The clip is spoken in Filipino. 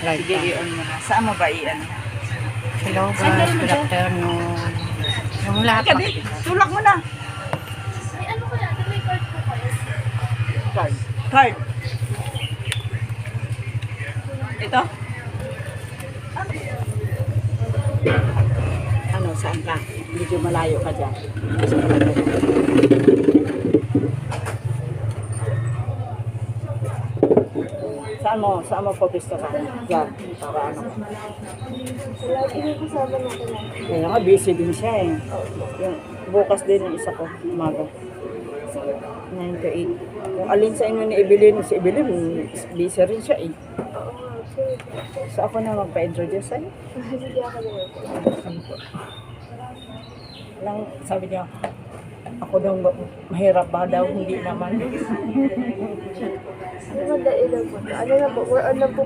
Live Sige, pa. i-on mo na. Saan mo ba i-on? Hello guys, good afternoon. Yung lahat pa. Kabi, tulak mo na. Ay, ano kaya? May card po kayo? Card. Card. Ito? Ano, saan ka? Medyo malayo ka dyan. Saan mo pwesto ka? Diyan, para ano. Lagi niyo kasama natin lang. Kaya nga, busy din siya eh. Yung, bukas din yung isa ko, umaga. 9 to 8. Kung alin sa inyo ni Evelyn, si Evelyn, busy rin siya eh. Oo nga, sure. So ako na magpa-introduce sa'yo. Sige ako naman po. Lang, sabi niya, ako daw mahirap ba daw, hindi naman. Ano ba dahil lang po? Ano na po? We're on na po